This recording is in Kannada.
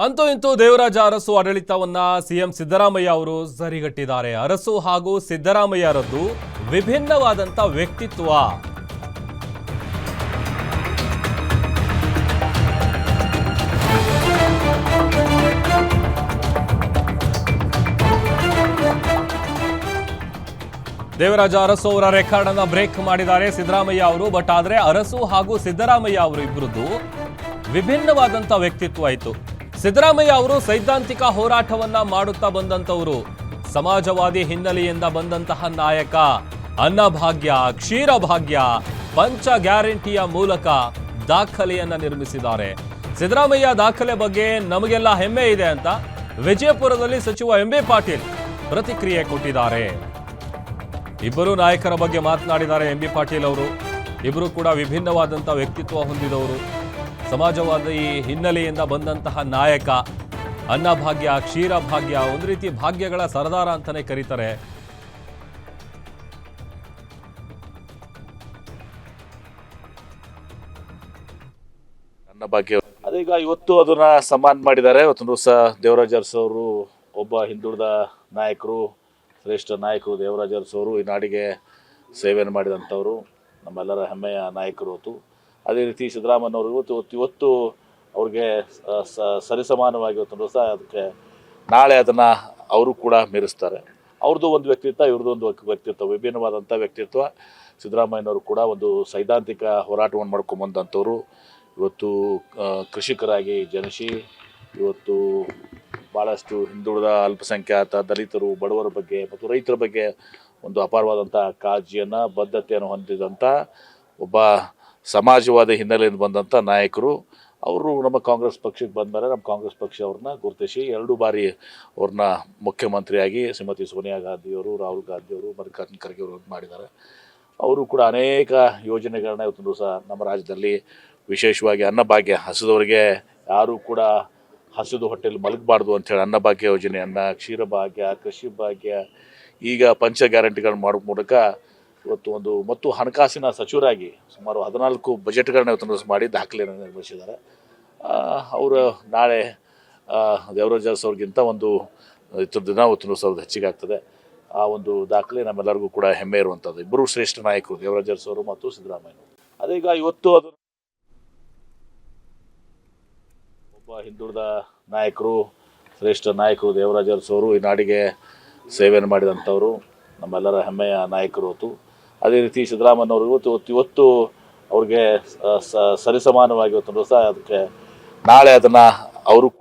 ಅಂತೂ ಇಂತೂ ದೇವರಾಜ ಅರಸು ಆಡಳಿತವನ್ನ ಸಿಎಂ ಸಿದ್ದರಾಮಯ್ಯ ಅವರು ಸರಿಗಟ್ಟಿದ್ದಾರೆ. ಅರಸು ಹಾಗೂ ಸಿದ್ದರಾಮಯ್ಯರದ್ದು ವಿಭಿನ್ನವಾದಂತ ವ್ಯಕ್ತಿತ್ವ. ದೇವರಾಜ ಅರಸು ಅವರ ರೆಕಾರ್ಡ್ ಅನ್ನ ಬ್ರೇಕ್ ಮಾಡಿದ್ದಾರೆ ಸಿದ್ದರಾಮಯ್ಯ ಅವರು. ಬಟ್ ಆದ್ರೆ ಅರಸು ಹಾಗೂ ಸಿದ್ದರಾಮಯ್ಯ ಅವರು ಇಬ್ಬರದ್ದು ವಿಭಿನ್ನವಾದಂತ ವ್ಯಕ್ತಿತ್ವ ಇತ್ತು. ಸಿದ್ದರಾಮಯ್ಯ ಅವರು ಸೈದ್ಧಾಂತಿಕ ಹೋರಾಟವನ್ನ ಮಾಡುತ್ತಾ ಬಂದಂತವರು, ಸಮಾಜವಾದಿ ಹಿನ್ನೆಲೆಯಿಂದ ಬಂದಂತಹ ನಾಯಕ. ಅನ್ನಭಾಗ್ಯ, ಕ್ಷೀರಭಾಗ್ಯ, ಪಂಚ ಗ್ಯಾರಂಟಿಯ ಮೂಲಕ ದಾಖಲೆಯನ್ನ ನಿರ್ಮಿಸಿದ್ದಾರೆ. ಸಿದ್ದರಾಮಯ್ಯ ದಾಖಲೆ ಬಗ್ಗೆ ನಮಗೆಲ್ಲ ಹೆಮ್ಮೆ ಇದೆ ಅಂತ ವಿಜಯಪುರದಲ್ಲಿ ಸಚಿವ ಎಂ ಬಿ ಪಾಟೀಲ್ ಪ್ರತಿಕ್ರಿಯೆ ಕೊಟ್ಟಿದ್ದಾರೆ. ಇಬ್ಬರು ನಾಯಕರ ಬಗ್ಗೆ ಮಾತನಾಡಿದ್ದಾರೆ ಎಂ ಬಿ ಪಾಟೀಲ್ ಅವರು. ಇಬ್ಬರು ಕೂಡ ವಿಭಿನ್ನವಾದಂತಹ ವ್ಯಕ್ತಿತ್ವ ಹೊಂದಿದವರು, ಸಮಾಜವಾದಿ ಹಿನ್ನೆಲೆಯಿಂದ ಬಂದಂತಹ ನಾಯಕ. ಅನ್ನಭಾಗ್ಯ, ಕ್ಷೀರಭಾಗ್ಯ, ಒಂದು ರೀತಿ ಭಾಗ್ಯಗಳ ಸರದಾರ ಅಂತಾನೆ ಕರೀತಾರೆ. ಅನ್ನಭಾಗ್ಯ ಅದೀಗ ಇವತ್ತು ಅದನ್ನ ಸನ್ಮಾನ ಮಾಡಿದ್ದಾರೆ. ಇವತ್ತು ದಿವಸ ದೇವರಾಜ ಅರಸು ಅವರು ಒಬ್ಬ ಹಿಂದುಳಿದ ನಾಯಕರು, ಶ್ರೇಷ್ಠ ನಾಯಕರು. ದೇವರಾಜ ಅರಸು ಅವರು ಈ ನಾಡಿಗೆ ಸೇವೆಯನ್ನು ಮಾಡಿದಂಥವರು, ನಮ್ಮೆಲ್ಲರ ಹೆಮ್ಮೆಯ ನಾಯಕರು. ಹೊತ್ತು ಅದೇ ರೀತಿ ಸಿದ್ದರಾಮಯ್ಯನವರು ಇವತ್ತು ಅವ್ರಿಗೆ ಸರಿಸಮಾನವಾಗಿ ಇವತ್ತು ದಿವಸ ಅದಕ್ಕೆ ನಾಳೆ ಅದನ್ನು ಅವರು ಕೂಡ ಮೀರಿಸ್ತಾರೆ. ಅವ್ರದ್ದು ಒಂದು ವ್ಯಕ್ತಿತ್ವ, ಇವ್ರದ್ದು ಒಂದು ವ್ಯಕ್ತಿತ್ವ, ವಿಭಿನ್ನವಾದಂಥ ವ್ಯಕ್ತಿತ್ವ. ಸಿದ್ದರಾಮಯ್ಯನವರು ಕೂಡ ಒಂದು ಸೈದ್ಧಾಂತಿಕ ಹೋರಾಟವನ್ನು ಮಾಡ್ಕೊಂಬಂದಂಥವ್ರು. ಇವತ್ತು ಕೃಷಿಕರಾಗಿ ಜನಿಸಿ ಇವತ್ತು ಭಾಳಷ್ಟು ಹಿಂದುಳಿದ, ಅಲ್ಪಸಂಖ್ಯಾತ, ದಲಿತರು, ಬಡವರ ಬಗ್ಗೆ ಮತ್ತು ರೈತರ ಬಗ್ಗೆ ಒಂದು ಅಪಾರವಾದಂಥ ಕಾಳಜಿಯನ್ನು, ಬದ್ಧತೆಯನ್ನು ಹೊಂದಿದಂಥ ಒಬ್ಬ ಸಮಾಜವಾದ ಹಿನ್ನೆಲೆಯಿಂದ ಬಂದಂಥ ನಾಯಕರು. ಅವರು ನಮ್ಮ ಕಾಂಗ್ರೆಸ್ ಪಕ್ಷಕ್ಕೆ ಬಂದ ಮೇಲೆ ನಮ್ಮ ಕಾಂಗ್ರೆಸ್ ಪಕ್ಷ ಅವ್ರನ್ನ ಗುರುತಿಸಿ 2 ಬಾರಿ ಅವ್ರನ್ನ ಮುಖ್ಯಮಂತ್ರಿಯಾಗಿ ಶ್ರೀಮತಿ ಸೋನಿಯಾ ಗಾಂಧಿಯವರು, ರಾಹುಲ್ ಗಾಂಧಿಯವರು, ಮಲ್ಲಿಕಾರ್ಜುನ ಖರ್ಗೆ ಅವರು ಮಾಡಿದ್ದಾರೆ. ಅವರು ಕೂಡ ಅನೇಕ ಯೋಜನೆಗಳನ್ನ ಇವತ್ತು ದಿವಸ ನಮ್ಮ ರಾಜ್ಯದಲ್ಲಿ, ವಿಶೇಷವಾಗಿ ಅನ್ನಭಾಗ್ಯ, ಹಸಿದವರಿಗೆ ಯಾರೂ ಕೂಡ ಹಸಿದು ಹೊಟ್ಟೆಯಲ್ಲಿ ಮಲಗಬಾರ್ದು ಅಂಥೇಳಿ ಅನ್ನಭಾಗ್ಯ ಯೋಜನೆಯನ್ನು, ಕ್ಷೀರಭಾಗ್ಯ, ಕೃಷಿ ಭಾಗ್ಯ, ಈಗ ಪಂಚ ಗ್ಯಾರಂಟಿಗಳನ್ನ ಮಾಡೋ ಮೂಲಕ ಇವತ್ತು ಮತ್ತು ಹಣಕಾಸಿನ ಸಚಿವರಾಗಿ ಸುಮಾರು 14 ಬಜೆಟ್ಗಳನ್ನ ಇವತ್ತು ಮಾಡಿ ದಾಖಲೆಯನ್ನು ನಿರ್ಮಿಸಿದ್ದಾರೆ. ಅವರು ನಾಳೆ ದೇವರಾಜ ಅರಸು ಅವ್ರಿಗಿಂತ ಒಂದು ದಿನ ಇವತ್ತು ದಿವಸ ಹೆಚ್ಚಿಗೆ ಆಗ್ತದೆ. ಆ ಒಂದು ದಾಖಲೆ ನಮ್ಮೆಲ್ಲರಿಗೂ ಕೂಡ ಹೆಮ್ಮೆ ಇರುವಂಥದ್ದು. ಇಬ್ಬರು ಶ್ರೇಷ್ಠ ನಾಯಕರು, ದೇವರಾಜ ಅರಸು ಅವರು ಮತ್ತು ಸಿದ್ದರಾಮಯ್ಯ. ಅದೀಗ ಇವತ್ತು ಅದು ಒಬ್ಬ ಹಿಂದುಳಿದ ನಾಯಕರು, ಶ್ರೇಷ್ಠ ನಾಯಕರು. ದೇವರಾಜ ಅರಸು ಅವರು ಈ ನಾಡಿಗೆ ಸೇವೆಯನ್ನು ಮಾಡಿದಂಥವರು, ನಮ್ಮೆಲ್ಲರ ಹೆಮ್ಮೆಯ ನಾಯಕರು. ಹೊತ್ತು ಅದೇ ರೀತಿ ಸಿದ್ದರಾಮಯ್ಯನವರು ಇವತ್ತು ಅವ್ರಿಗೆ ಸರಿಸಮಾನವಾಗಿ ಇವತ್ತು ದಿವಸ ಅದಕ್ಕೆ ನಾಳೆ ಅದನ್ನು ಅವರು